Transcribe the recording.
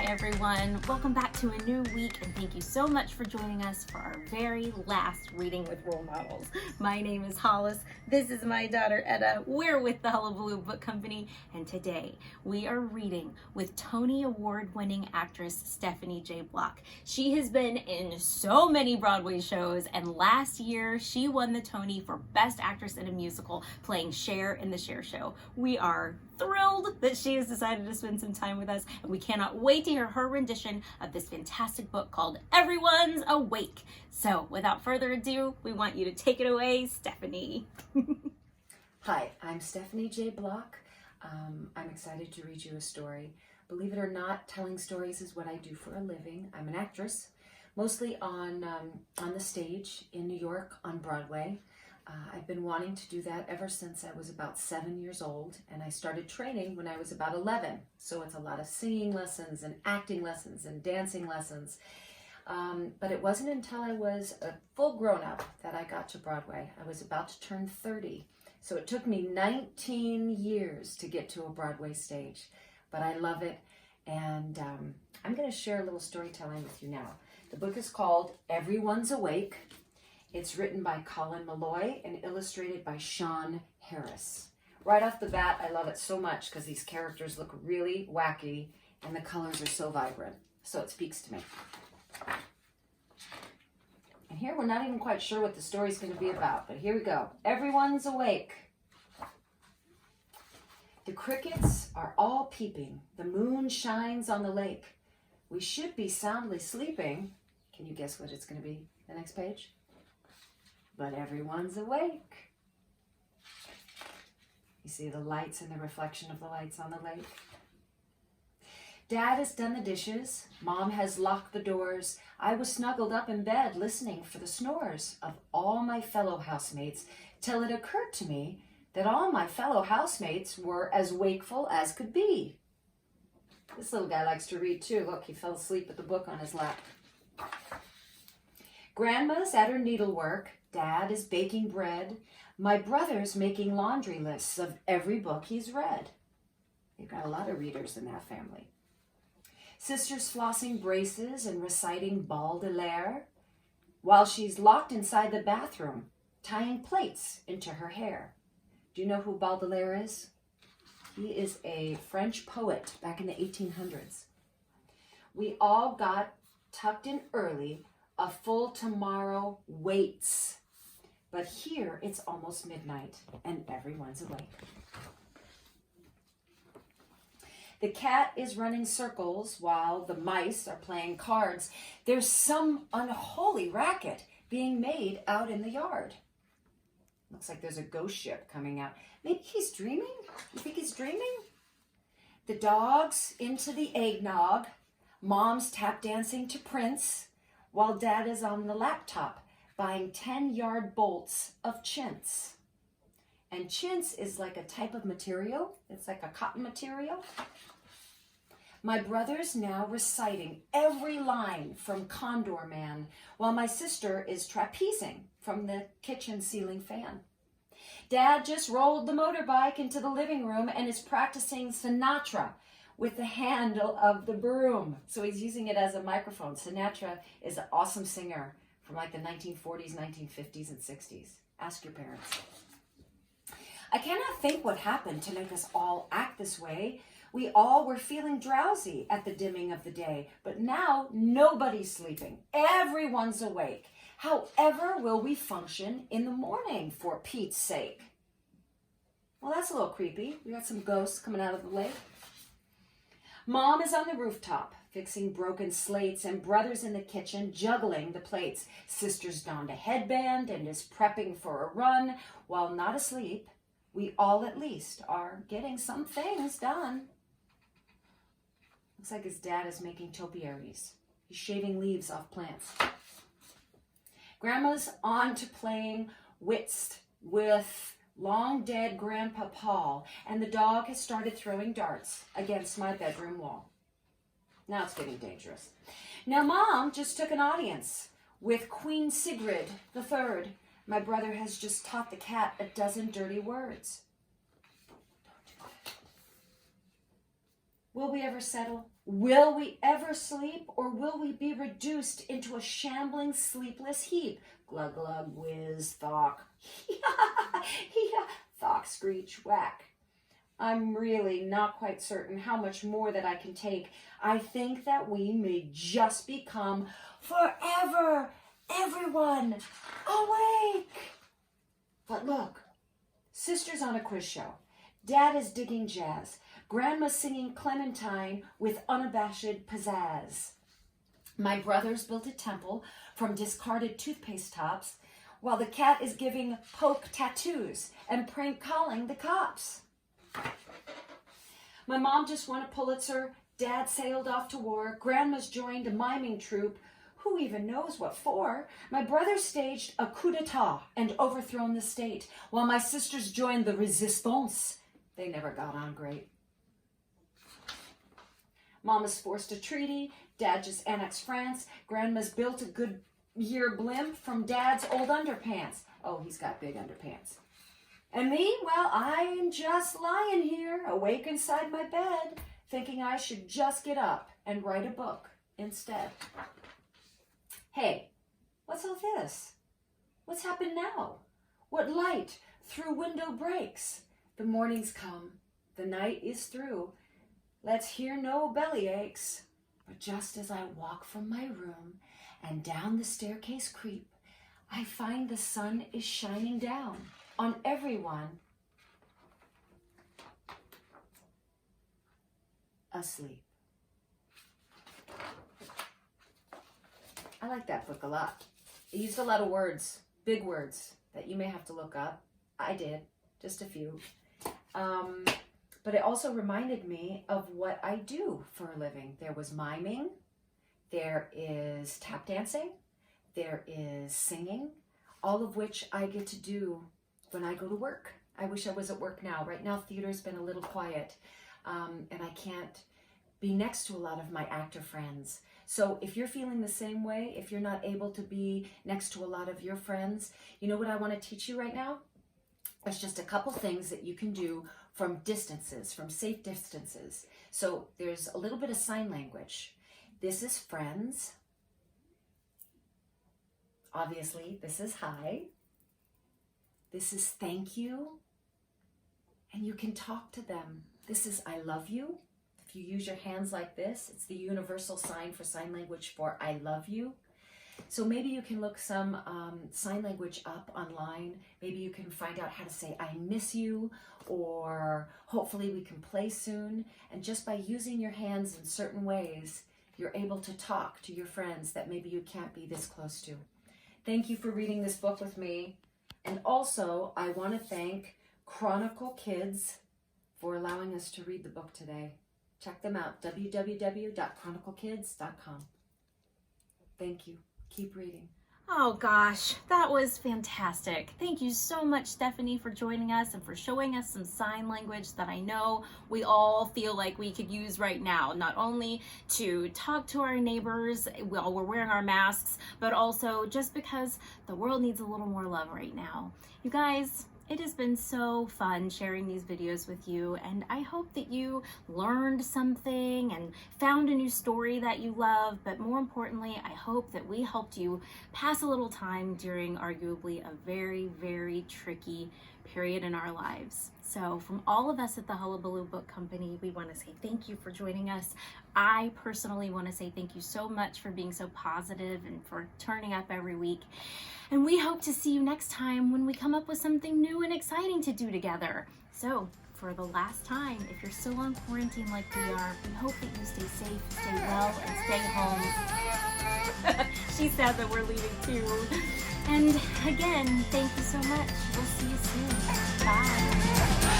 everyone. Welcome back to a new week, and thank you so much for joining us for our very last Reading with Role Models. My name is Hollis. This is my daughter, Etta. We're with the Hullabaloo Book Company, and today we are reading with Tony Award-winning actress Stephanie J. Block. She has been in so many Broadway shows, and last year she won the Tony for Best Actress in a Musical, playing Cher in the CHER Show. We are thrilled that she has decided to spend some time with us, and we cannot wait to hear her rendition of this fantastic book called Everyone's Awake. So without further ado, we want you to take it away, Stephanie. Hi, I'm Stephanie J. Block. I'm excited to read you a story. Believe it or not, telling stories is what I do for a living. I'm an actress, mostly on the stage in New York on Broadway. I've been wanting to do that ever since I was about 7 years old, and I started training when I was about 11. So it's a lot of singing lessons and acting lessons and dancing lessons. But it wasn't until I was a full grown-up that I got to Broadway. I was about to turn 30. So it took me 19 years to get to a Broadway stage, but I love it. And I'm going to share a little storytelling with you now. The book is called Everyone's Awake. It's written by Colin Malloy and illustrated by Sean Harris. Right off the bat, I love it so much because these characters look really wacky and the colors are so vibrant. So it speaks to me. And here we're not even quite sure what the story's going to be about, but here we go. Everyone's awake. The crickets are all peeping. The moon shines on the lake. We should be soundly sleeping. Can you guess what it's going to be? The next page? But everyone's awake. You see the lights and the reflection of the lights on the lake. Dad has done the dishes. Mom has locked the doors. I was snuggled up in bed listening for the snores of all my fellow housemates till it occurred to me that all my fellow housemates were as wakeful as could be. This little guy likes to read too. Look, he fell asleep with the book on his lap. Grandma's at her needlework. Dad is baking bread. My brother's making laundry lists of every book he's read. You've got a lot of readers in that family. Sister's flossing braces and reciting Baudelaire while she's locked inside the bathroom, tying plaits into her hair. Do you know who Baudelaire is? He is a French poet back in the 1800s. We all got tucked in early. A full tomorrow waits. But here it's almost midnight and everyone's awake. The cat is running circles while the mice are playing cards. There's some unholy racket being made out in the yard. Looks like there's a ghost ship coming out. Maybe he's dreaming? You think he's dreaming? The dog's into the eggnog. Mom's tap dancing to Prince, while Dad is on the laptop buying 10-yard bolts of chintz. And chintz is like a type of material. It's like a cotton material. My brother's now reciting every line from Condor Man, while my sister is trapezing from the kitchen ceiling fan. Dad just rolled the motorbike into the living room and is practicing Sinatra with the handle of the broom. So he's using it as a microphone. Sinatra is an awesome singer from like the 1940s, 1950s, and 60s. Ask your parents. I cannot think what happened to make us all act this way. We all were feeling drowsy at the dimming of the day, but now nobody's sleeping. Everyone's awake. However will we function in the morning, for Pete's sake? Well, that's a little creepy. We got some ghosts coming out of the lake. Mom is on the rooftop, fixing broken slates, and brother's in the kitchen, juggling the plates. Sister's donned a headband and is prepping for a run. While not asleep, we all at least are getting some things done. Looks like his dad is making topiaries. He's shaving leaves off plants. Grandma's on to playing whist with long dead Grandpa Paul, and the dog has started throwing darts against my bedroom wall. Now it's getting dangerous. Now Mom just took an audience with Queen Sigrid III. My brother has just taught the cat a dozen dirty words. Will we ever settle? Will we ever sleep? Or will we be reduced into a shambling, sleepless heap? Glug, glug, whiz, thawk. Thawk, screech, whack. I'm really not quite certain how much more that I can take. I think that we may just become forever, everyone, awake. But look, Sister's on a quiz show. Dad is digging jazz. Grandma's singing Clementine with unabashed pizzazz. My brother's built a temple from discarded toothpaste tops, while the cat is giving poke tattoos and prank calling the cops. My mom just won a Pulitzer. Dad sailed off to war. Grandma's joined a miming troupe. Who even knows what for? My brother staged a coup d'etat and overthrown the state, while my sisters joined the resistance. They never got on great. Mama's forced a treaty. Dad just annexed France. Grandma's built a Goodyear blimp from Dad's old underpants. Oh, he's got big underpants. And me, well, I'm just lying here, awake inside my bed, thinking I should just get up and write a book instead. Hey, what's all this? What's happened now? What light through window breaks? The morning's come, the night is through. Let's hear no belly aches. But just as I walk from my room and down the staircase creep, I find the sun is shining down on everyone asleep. I like that book a lot. It used a lot of words, big words, that you may have to look up. I did, just a few. But it also reminded me of what I do for a living. There was miming, there is tap dancing, there is singing, all of which I get to do when I go to work. I wish I was at work now. Right now, theater's been a little quiet, and I can't be next to a lot of my actor friends. So if you're feeling the same way, if you're not able to be next to a lot of your friends, you know what I want to teach you right now? There's just a couple things that you can do from distances, from safe distances. So there's a little bit of sign language. This is friends. Obviously, this is hi. This is thank you. And you can talk to them. This is I love you. If you use your hands like this, it's the universal sign for sign language for I love you. So maybe you can look some sign language up online. Maybe you can find out how to say I miss you, or hopefully we can play soon. And just by using your hands in certain ways, you're able to talk to your friends that maybe you can't be this close to. Thank you for reading this book with me. And also, I want to thank Chronicle Kids for allowing us to read the book today. Check them out, www.chroniclekids.com. Thank you. Keep reading. Oh gosh, that was fantastic. Thank you so much, Stephanie, for joining us and for showing us some sign language that I know we all feel like we could use right now, not only to talk to our neighbors while we're wearing our masks, but also just because the world needs a little more love right now. You guys, it has been so fun sharing these videos with you, and I hope that you learned something and found a new story that you love, but more importantly, I hope that we helped you pass a little time during arguably a very, very tricky period in our lives. So from all of us at the Hullabaloo Book Company, we want to say thank you for joining us. I personally want to say thank you so much for being so positive and for turning up every week. And we hope to see you next time when we come up with something new and exciting to do together. So for the last time, if you're still on quarantine like we are, we hope that you stay safe, stay well, and stay home. She's sad that we're leaving too. And again, thank you so much. We'll see you soon. Bye.